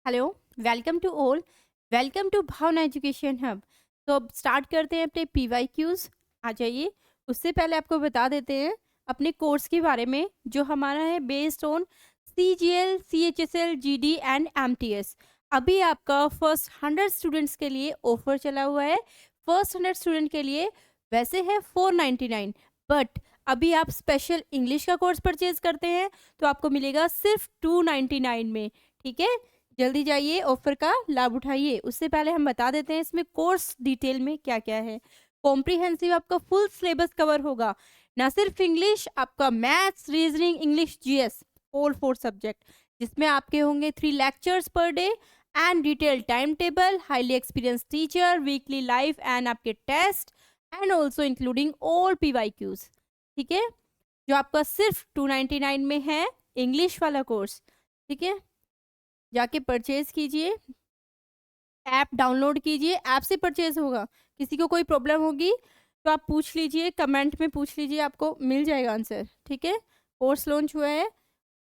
Hello, welcome to all, welcome to Bhavna education hub. तो अब start करते हैं अपने पीवाईक्यूज। आ जाइए। उससे पहले आपको बता देते हैं अपने कोर्स के बारे में जो हमारा है based on CGL, CHSL, GD and MTS। अभी आपका फर्स्ट 100 स्टूडेंट्स के लिए ऑफर चला हुआ है। फर्स्ट 100 स्टूडेंट के लिए वैसे है 499, बट अभी आप स्पेशल इंग्लिश का कोर्स परचेज करते हैं तो आपको मिलेगा सिर्फ 299 में। ठीक है, जल्दी जाइए, ऑफर का लाभ उठाइए। उससे पहले हम बता देते हैं इसमें कोर्स डिटेल में क्या क्या है। कॉम्प्रिहेंसिव आपका फुल सिलेबस कवर होगा, ना सिर्फ इंग्लिश, आपका maths, reasoning, English, GS, all 4 subject, जिसमें आपके होंगे 3 lectures per day and detail time table, highly experience teacher, weekly life and आपके test and also including all PYQs। ठीक है, जो आपका सिर्फ 299 में है इंग्लिश वाला कोर्स। ठीक है, जाके परचेज कीजिए, ऐप डाउनलोड कीजिए, ऐप से परचेज होगा। किसी को कोई प्रॉब्लम होगी तो आप पूछ लीजिए, कमेंट में पूछ लीजिए, आपको मिल जाएगा आंसर। ठीक है, कोर्स लॉन्च हुआ है,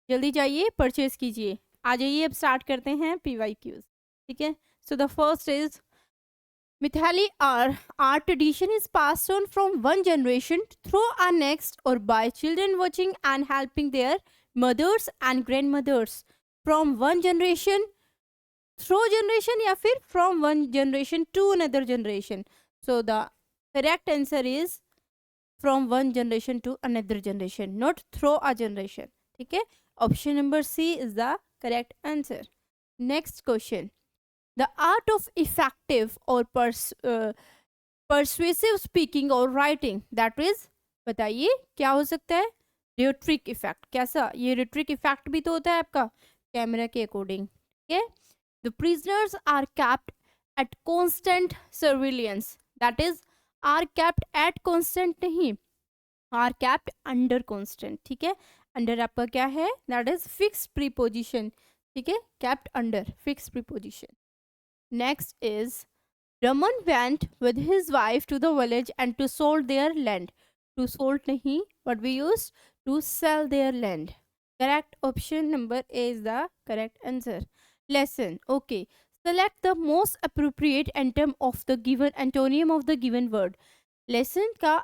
जल्दी जाइए परचेज कीजिए। आ जाइए, अब स्टार्ट करते हैं PYQs। ठीक है, so the first is Mithali, our tradition is passed on from one generation through our next or by children watching and helping their mothers and grandmothers from one generation through generation या फिर from one generation to another generation. So the correct answer is from one generation to another generation, not through a generation. ठीक है, option number C is the correct answer. Next question. The art of effective or persuasive speaking or writing, that is, बताइए क्या हो सकता है। Rhetoric effect, कैसा? ये rhetoric effect भी तो होता है आपका कैमरा के अकॉर्डिंग। ठीक है, the prisoners are kept at constant surveillance, that is are kept at constant नहीं, आर कैप्ट अंडर कॉन्स्टेंट। ठीक है, अंडर आपका क्या है? That is fix preposition. ठीक है, kept under fix preposition. Next is Raman went with his wife to the village and to sold their land. To sold nahi, but we use to sell their land. Correct option number A is the correct answer. Lesson. Okay. Select the most appropriate antonym of the given antonym of the given word. Lesson का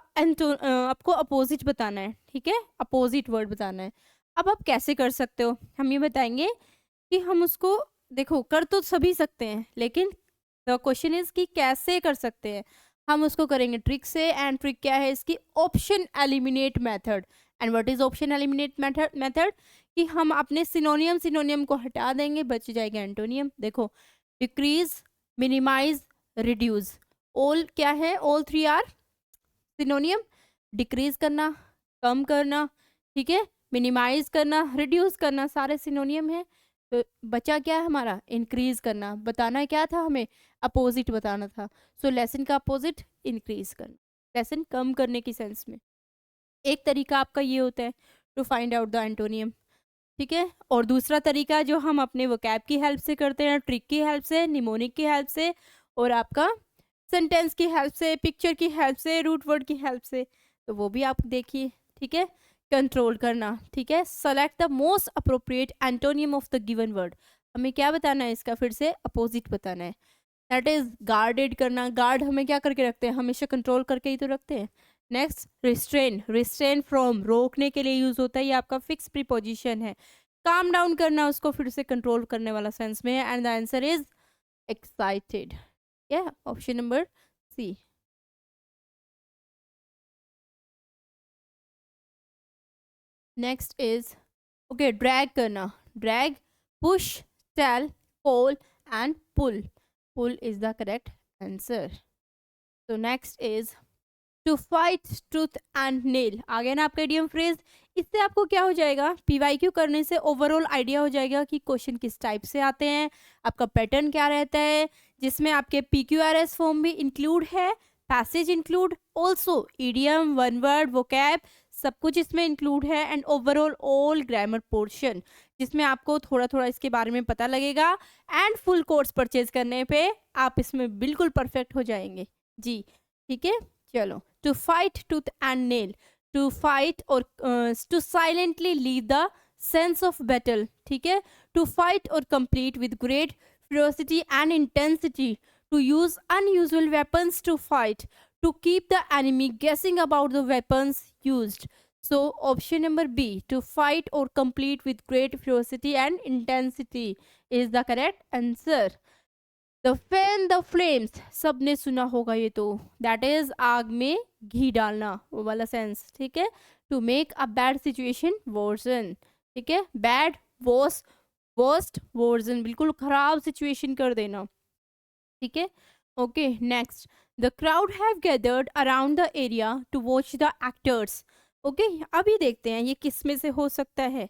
आपको opposite बताना है। ठीक है, opposite word बताना है। अब आप कैसे कर सकते हो, हम ये बताएंगे कि हम उसको देखो कर तो सभी सकते हैं, लेकिन द क्वेश्चन इज कि कैसे कर सकते हैं। हम उसको करेंगे ट्रिक से, एंड ट्रिक क्या है इसकी? Option eliminate method. And what is option eliminate method? कि हम अपने सिनोनियम को हटा देंगे, बच जाएगा एंटोनियम। देखो, डिक्रीज, मिनिमाइज, रिड्यूस, ऑल क्या है? All 3 are सिनोनियम। डिक्रीज करना, कम करना, ठीक है, मिनिमाइज करना, रिड्यूस करना, सारे सिनोनियम है। तो बचा क्या है हमारा? इंक्रीज करना। बताना क्या था हमें? अपोजिट बताना था। सो लेसन का अपोजिट इंक्रीज करना, लेसन कम करने की सेंस में। एक तरीका आपका ये होता है to find out the antonym. ठीक है, और दूसरा तरीका जो हम अपने वोकैब की हेल्प से करते हैं, ट्रिक की हेल्प से, निमोनिक की हेल्प से, और आपका सेंटेंस की हेल्प से, पिक्चर की हेल्प से, रूट वर्ड की हेल्प से, तो वो भी आप देखिए। ठीक है, कंट्रोल करना। ठीक है, select the most appropriate antonym of the given word. हमें क्या बताना है इसका? फिर से अपोजिट बताना है। दैट इज गार्डेड करना। गार्ड हमें क्या करके रखते हैं? हमेशा कंट्रोल करके ही तो रखते हैं। Next, restrain. रिस्ट्रेन फ्रॉम, रोकने के लिए यूज होता है, ये आपका फिक्स प्रीपोजिशन है। काम डाउन करना, उसको फिर से कंट्रोल करने वाला सेंस में है। And the answer is excited. Yeah, option number C. Next is okay, drag करना। Drag, push, tell, call and pull. Pull is the correct answer. So next is to fight tooth and nail। आ गया ना आपका idiom phrase. इससे आपको क्या हो जाएगा? PYQ करने से ओवरऑल आइडिया हो जाएगा कि क्वेश्चन किस टाइप से आते हैं, आपका पैटर्न क्या रहता है, जिसमें आपके PQRS फॉर्म भी इंक्लूड है, passage include, also idiom, one word, vocab, सब कुछ इसमें इंक्लूड है, and overall all grammar portion, जिसमें आपको थोड़ा थोड़ा इसके बारे में पता लगेगा। एंड फुल कोर्स परचेज करने पे आप इसमें बिल्कुल परफेक्ट हो जाएंगे जी। ठीक है, चलो। To fight tooth and nail, to fight or to silently leave the sense of battle, ठीक है, to fight or compete with great ferocity and intensity, to use unusual weapons to fight, to keep the enemy guessing about the weapons used. So option number B, to fight or complete with great ferocity and intensity is the correct answer. The fan the flames, सबने सुना होगा ये तो, that is आग में घी डालना, वो वाला सेंस, ठीक है. To make a bad situation worsen, ठीक है, bad worst वर्जन, बिल्कुल खराब सिचुएशन कर देना, ठीक है. Okay, next, the crowd have gathered around the area to watch the actors. Okay, अभी देखते हैं ये किस में से हो सकता है.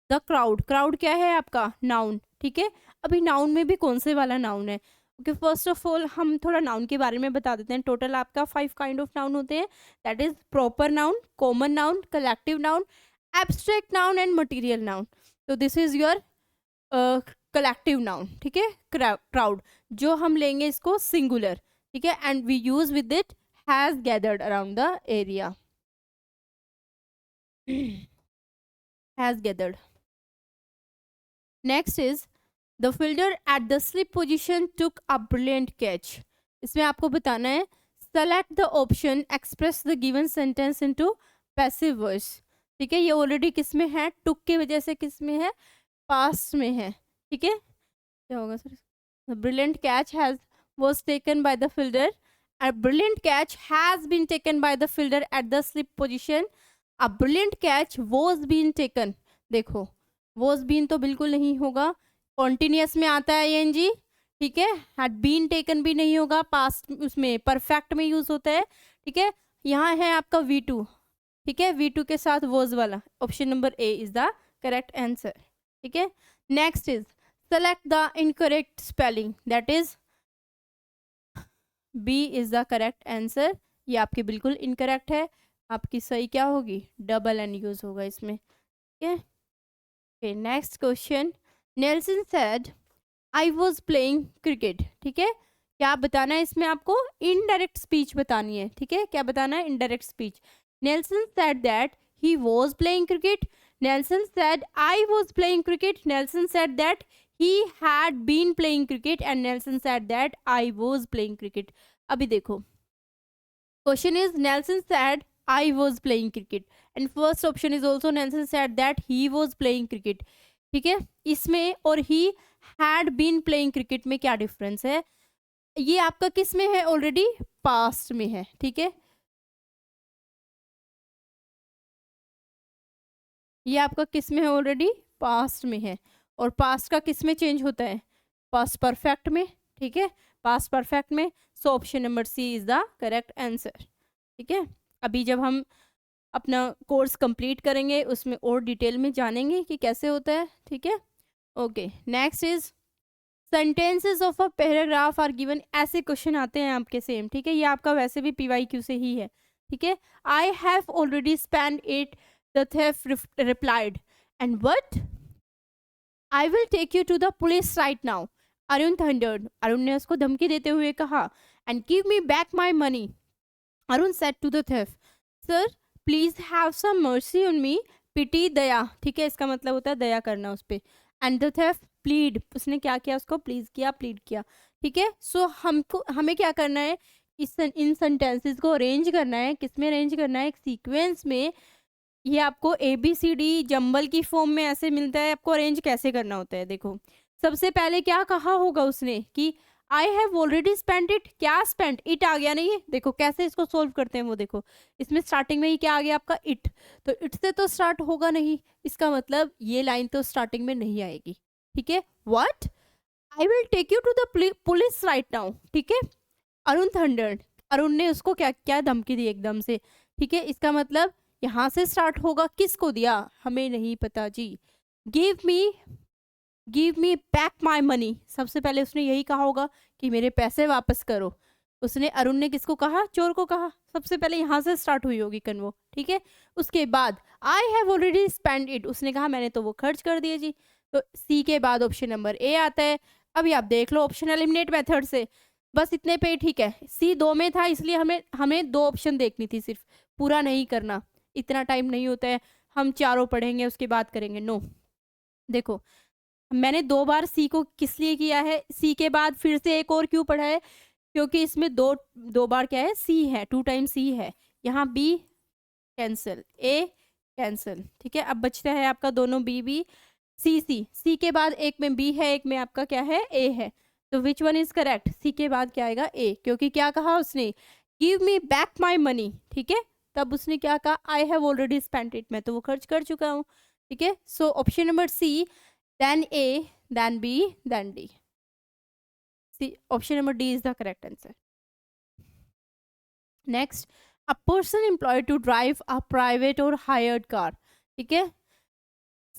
द क्राउड, क्राउड क्या है आपका, नाउन, ठीक है. अभी नाउन में भी कौन से वाला नाउन है. ओके, फर्स्ट ऑफ ऑल हम थोड़ा नाउन के बारे में बता देते हैं. टोटल आपका 5 काइंड ऑफ नाउन होते हैं, that is proper noun, common noun, collective noun, abstract noun and material noun. तो this is your collective noun, ठीक है. क्राउड जो हम लेंगे इसको सिंगुलर, ठीक है, and we use with it has gathered around the area, has gathered. Next is the fielder at the slip position took a brilliant catch. इसमें आपको बताना है select the option express the given sentence into passive voice, ठीक है. ये already किस में है, टुक की वजह से किस में है, पास्ट में है, ठीक है. क्या होगा sir, brilliant catch has was taken by the fielder, a brilliant catch has been taken by the fielder at the slip position, a brilliant catch was being taken. देखो was been तो बिल्कुल नहीं होगा, कॉन्टिन्यूस में आता है ing, ठीक है. had been taken भी नहीं होगा, पास्ट उसमें परफेक्ट में यूज होता है, ठीक है. यहाँ है आपका V2, ठीक है, V2 के साथ was वाला, option number A is the correct answer, ठीक है. Next is select the incorrect spelling, that is B is the correct answer. ये आपकी बिल्कुल इनकरेक्ट है, आपकी सही क्या होगी, डबल एन यूज होगा इसमें, ठीक है. Okay, next question, Nelson said I was playing cricket, ठीक है. क्या बताना है इसमें, आपको इनडायरेक्ट स्पीच बतानी है, ठीक है. क्या बताना है, indirect speech. Nelson said that he was playing cricket, Nelson said I was playing cricket, Nelson said that he had been playing cricket and Nelson said that I was playing cricket. अभी देखो, question is Nelson said I was playing cricket and first option is also Nelson said that he was playing cricket, ठीक है. इसमें और he had been playing cricket में क्या difference है, ये आपका किस में है, ऑलरेडी पास्ट में है, ठीक है. ये आपका किस में है, ऑलरेडी पास्ट में है, और पास्ट का किस में चेंज होता है, पास्ट परफेक्ट में, ठीक है, पास्ट परफेक्ट में. So option number C is the correct answer, ठीक है. अभी जब हम अपना कोर्स कंप्लीट करेंगे उसमें और डिटेल में जानेंगे कि कैसे होता है, ठीक है. Okay, next is sentences of a paragraph are given. ऐसे क्वेश्चन आते हैं आपके सेम, ठीक है. ये आपका वैसे भी PYQ से ही है, ठीक है. आई have already spend it, the theft replied, and what, I will take you to the police right now. Arun thundered. Arun ने उसको धमकी देते हुए कहा. And give me back my money. Arun said to the thief, Sir, please have some mercy on me. Pity, दया, ठीक है, इसका मतलब होता है दया करना उस पर. And the thief plead. उसने क्या किया, उसको प्लीज किया, प्लीड किया, ठीक है. सो हमें क्या करना है, इन सेंटेंसेस को अरेंज करना है. किस में अरेंज करना है, एक सीक्वेंस में. ये आपको ABCD जंबल की फॉर्म में ऐसे मिलता है. आपको अरेंज कैसे करना होता है, देखो. सबसे पहले क्या कहा होगा उसने कि आई हैव ऑलरेडी स्पेंट इट, क्या स्पेंट, इट आ गया नहीं. देखो कैसे इसको सोल्व करते हैं वो, देखो इसमें स्टार्टिंग में ही क्या आ गया आपका, इट. तो इट से तो स्टार्ट होगा नहीं, इसका मतलब ये लाइन तो स्टार्टिंग में नहीं आएगी, ठीक है. What, I will take you to the police right now, ठीक है. अरुण थंडर्ड, अरुण ने उसको क्या क्या धमकी दी एकदम से, ठीक है. इसका मतलब यहाँ से स्टार्ट होगा, किसको दिया हमें नहीं पता जी. Give me back my money, सबसे पहले उसने यही कहा होगा कि मेरे पैसे वापस करो. उसने, अरुण ने किसको कहा, चोर को कहा. सबसे पहले यहाँ से स्टार्ट हुई होगी कन्वो, ठीक है. उसके बाद आई हैव ऑलरेडी स्पेंड इट, उसने कहा मैंने तो वो खर्च कर दिए जी. तो सी के बाद ऑप्शन नंबर ए आता है. अभी आप देख लो ऑप्शन एलिमिनेट मेथड से, बस इतने पे, ठीक है. सी 2 में था इसलिए हमें 2 ऑप्शन देखनी थी सिर्फ, पूरा नहीं करना, इतना टाइम नहीं होता है. हम चारों पढ़ेंगे उसके बाद करेंगे, नो। देखो मैंने 2 बार सी को किस लिए किया है, सी के बाद फिर से एक और क्यों पढ़ा है, क्योंकि इसमें दो बार क्या है, सी है, 2 टाइम सी है। यहाँ बी कैंसिल, ए कैंसिल, ठीक है। अब बचता है आपका दोनों बी बी, सी सी, सी के बाद एक में बी है, एक में आपका क्या है, ए है। तो which one is correct, C के बाद क्या आएगा, ए, क्योंकि क्या कहा उसने, give me back my money, ठीक है। तब उसने क्या कहा, I have already spent it, मैं तो वो खर्च कर चुका हूँ, ठीक है। So option number C, then A, then B, then D. C, option number D is the correct answer. Next, a person employed to drive a private or hired car, ठीक है।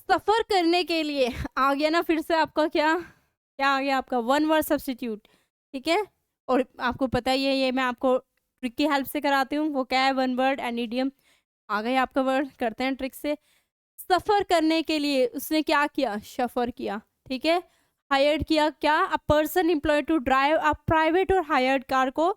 सफर करने के लिए आ गया ना फिर से आपका क्या क्या आ गया आपका, वन वर्ड सब्स्टिट्यूट, ठीक है। और आपको पता ही है, ये मैं आपको ट्रिक की हेल्प से कराती हूँ, वो क्या है, वन वर्ड एंड इडियम। आ गया आपका वर्ड, करते हैं ट्रिक से। सफर करने के लिए उसने क्या किया, सफर किया, ठीक है। हायर्ड किया, क्या, a person employed to drive a private or hired car को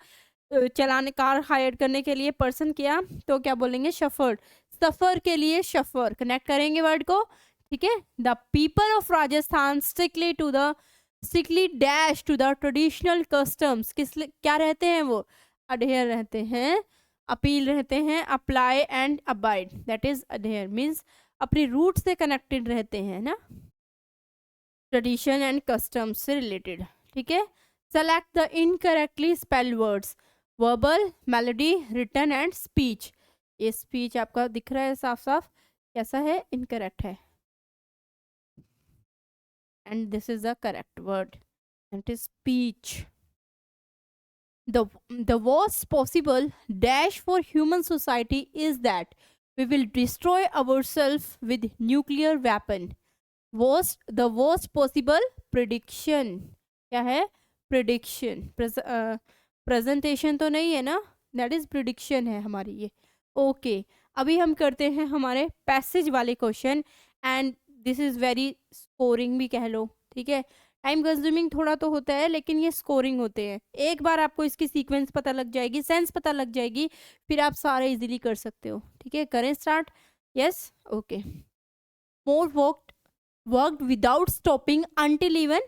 चलाने, कार हायर करने के लिए पर्सन किया, तो क्या बोलेंगे, सफर्ड। सफर के लिए सफर, कनेक्ट करेंगे वर्ड को, ठीक है। The people of Rajasthan strictly dash to the traditional customs, क्या रहते हैं वो, अडेयर रहते हैं, अपील रहते हैं, apply and abide, that is adhere means अपनी रूट से कनेक्टेड रहते हैं ना, ट्रेडिशन एंड कस्टम्स से रिलेटेड, ठीक है। Select the incorrectly spelled words, verbal, melody, written and speech. ये स्पीच आपका दिख रहा है साफ साफ, कैसा है, इनकरेक्ट है, and this is the correct word, it is speech. The worst possible dash for human society is that we will destroy ourselves with nuclear weapon. The worst possible prediction, क्या है, prediction, प्रेजेंटेशन तो नहीं है ना, that is prediction है हमारी ये, okay. अभी हम करते हैं हमारे पैसेज वाले question, and this is very scoring भी कह लो, ठीक है। टाइम कंज्यूमिंग थोड़ा तो होता है, लेकिन ये स्कोरिंग होते हैं। एक बार आपको इसकी सीक्वेंस पता लग जाएगी, सेंस पता लग जाएगी, फिर आप सारे इजीली कर सकते हो, ठीक है। करें start, yes, okay. More worked without stopping until even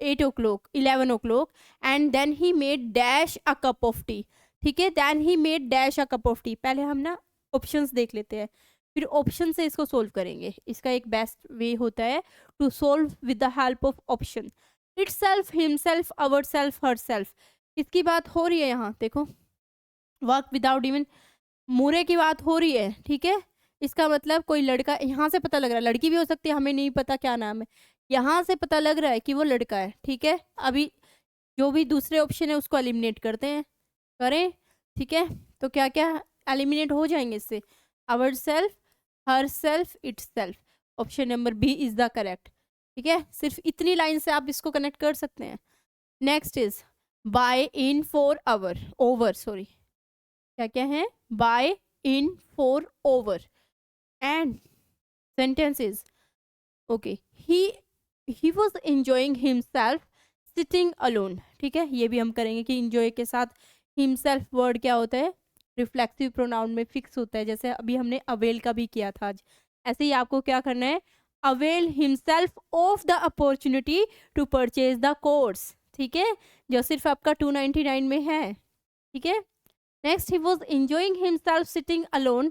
8 o'clock 11 o'clock, and then he made dash a cup of tea, ठीक है। then he made dash a cup of tea, पहले हम ना ऑप्शंस देख लेते हैं, फिर ऑप्शन से इसको सोल्व करेंगे। इसका एक बेस्ट वे होता है to solve with the help of option. Itself, himself, ourself, herself, किसकी बात हो रही है यहाँ देखो, वर्क विदाउट इवन, मूरे की बात हो रही है, ठीक है। इसका मतलब कोई लड़का, यहाँ से पता लग रहा है, लड़की भी हो सकती है, हमें नहीं पता क्या नाम है, यहाँ से पता लग रहा है कि वो लड़का है, ठीक है। अभी जो भी दूसरे ऑप्शन है उसको एलिमिनेट करते हैं, करें, ठीक है। तो क्या क्या एलिमिनेट हो जाएंगे इससे, ourself, herself, itself, option number B is the correct, ठीक है। सिर्फ इतनी लाइन से आप इसको कनेक्ट कर सकते हैं। Next is by in for our, over, sorry, क्या क्या है, by in for over, and sentences, okay, he was enjoying himself sitting alone, ठीक है। ये भी हम करेंगे कि enjoy के साथ himself वर्ड क्या होता है, रिफ्लेक्सिव प्रोनाउन में फिक्स होता है, जैसे अभी हमने अवेल का भी किया था आज, ऐसे ही आपको क्या करना है, avail himself of the opportunity to purchase the course, ठीक है, जो सिर्फ आपका 299 में है, ठीक है। Next, he was enjoying himself sitting alone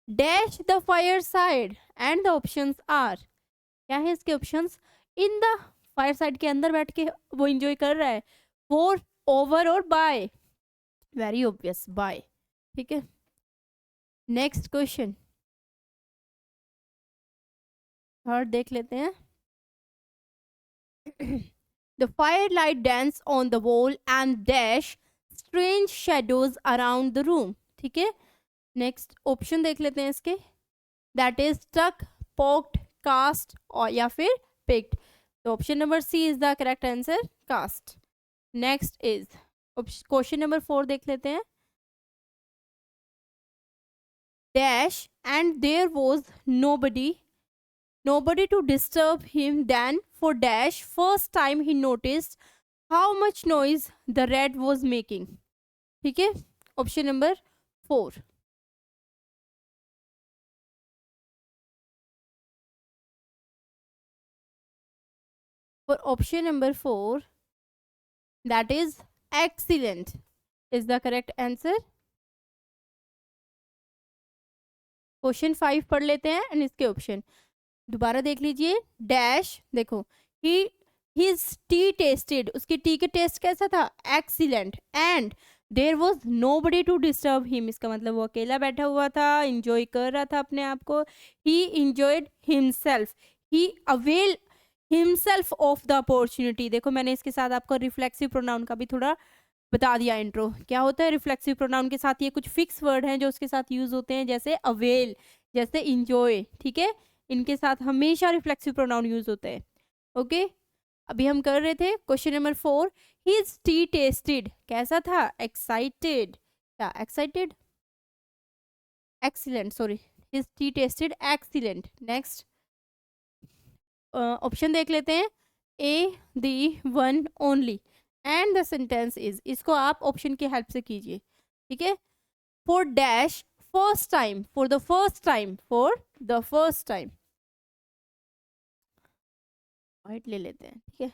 dash the fireside, and the options are, क्या है इसके options, in the fireside के अंदर बैठ के वो एंजॉय कर रहा है, for, over or by, very obvious by, ठीक है। नेक्स्ट क्वेश्चन, थर्ड देख लेते हैं। The firelight dance on the wall and dash strange shadows around the room, ठीक है। नेक्स्ट ऑप्शन देख लेते हैं इसके, that is stuck, poked, cast or या फिर पिक्ड, तो option number C is the correct answer, cast. Next is question number 4 देख लेते हैं, dash and there was nobody to disturb him then for dash first time he noticed how much noise the rat was making, ठीक है। Option number 4, For option number 4, that is excellent is the correct answer. Question 5 पढ़ लेते हैं and इसके option दोबारा देख लीजिए. Dash देखो, ही हिज टी टेस्टेड, उसकी टी का टेस्ट कैसा था? Excellent. And there was nobody to disturb him, इसका मतलब वो अकेला बैठा हुआ था, इंजॉय कर रहा था अपने आप को. ही enjoyed himself, he avail himself of the opportunity. देखो मैंने इसके साथ आपको रिफ्लेक्सिव प्रोनाउन का भी थोड़ा बता दिया इंट्रो. क्या होता है रिफ्लेक्सिव प्रोनाउन के साथ? ये कुछ फिक्स वर्ड हैं जो उसके साथ यूज होते हैं, जैसे अवेल, जैसे इंजॉय. ठीक है, इनके साथ हमेशा रिफ्लेक्सिव प्रोनाउन यूज होते हैं. ओके, अभी हम कर रहे थे question number 4. His tea tasted कैसा था? एक्साइटेड. क्या excited? Excellent, sorry. His tea tasted excellent. Next option देख लेते हैं. A the one only and the sentence is, इसको आप ऑप्शन की हेल्प से कीजिए. ठीक है. For dash first time, for the first time, for the first time. वाइट ले लेते हैं. ठीक है.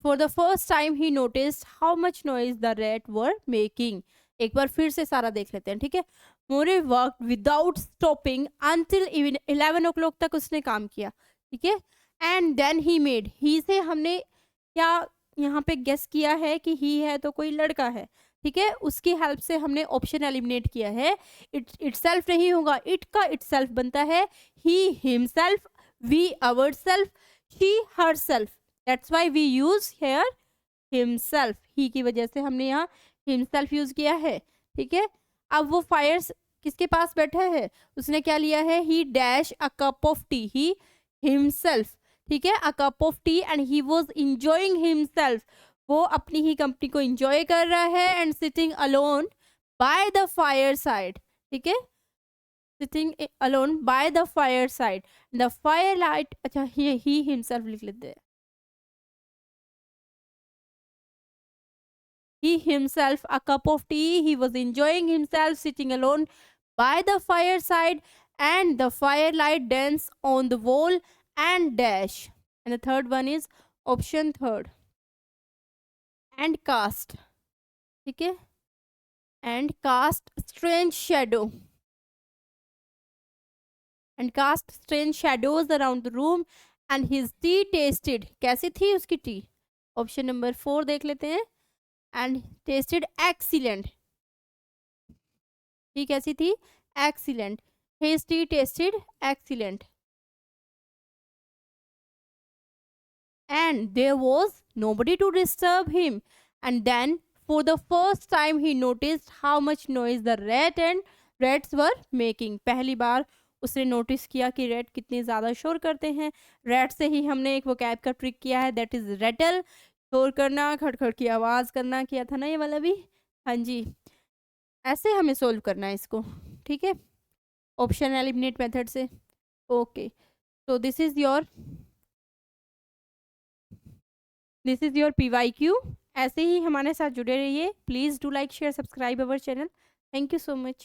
For the first time he noticed how much noise the rat were making. एक बार फिर से सारा देख लेते हैं. ठीक है. More work without stopping until 11 o'clock तक उसने काम किया. ठीक है. And then he made, he से हमने क्या यहाँ पे गेस किया है कि ही है तो कोई लड़का है. ठीक है, उसकी हेल्प से हमने ऑप्शन एलिमिनेट किया है. इटसेल्फ नहीं होगा, इट का इटसेल्फ बनता है he himself, we ourself, she herself. That's why we use here himself. He की वजह से हमने यहाँ हिमसेल्फ यूज किया है. ठीक है. अब वो फायर किसके पास बैठा है? उसने क्या लिया है? ही dash a cup of T, he himself. ठीक है, a cup of T and he was enjoying himself. वो अपनी ही कंपनी को इंजॉय कर रहा है. And sitting alone by the fire side. ठीक है, sitting alone by the fire side. The fire light, अच्छा ही हिमसेल्फ लिख लेते हैं. He himself a cup of tea. He was enjoying himself sitting alone by the fireside, and the firelight danced on the wall and dash. And the third one is option third. And cast. ठीक है. And cast strange shadow. And cast strange shadows around the room. And his tea tasted. कैसी थी उसकी T? Option number 4 देख लेते हैं. And tested excellent. Tea कैसी थी? Excellent. His tea tasted excellent. And there was nobody to disturb him. And then for the first time he noticed how much noise the rat and rats were making. पहली बार उसने notice किया कि rat कितने ज़्यादा शोर करते हैं. रैट से ही हमने एक वोकैब का ट्रिक किया है, दैट इज़ रेटल, शोर करना, खड़खड़ की आवाज़ करना. किया था ना ये वाला भी? हाँ जी. ऐसे हमें सोल्व करना है इसको. ठीक है, ऑप्शन एलिमिनेट मेथड से. ओके, तो दिस इज़ योर PYQ. ऐसे ही हमारे साथ जुड़े रहिए. Please do like share subscribe our channel. Thank you so much.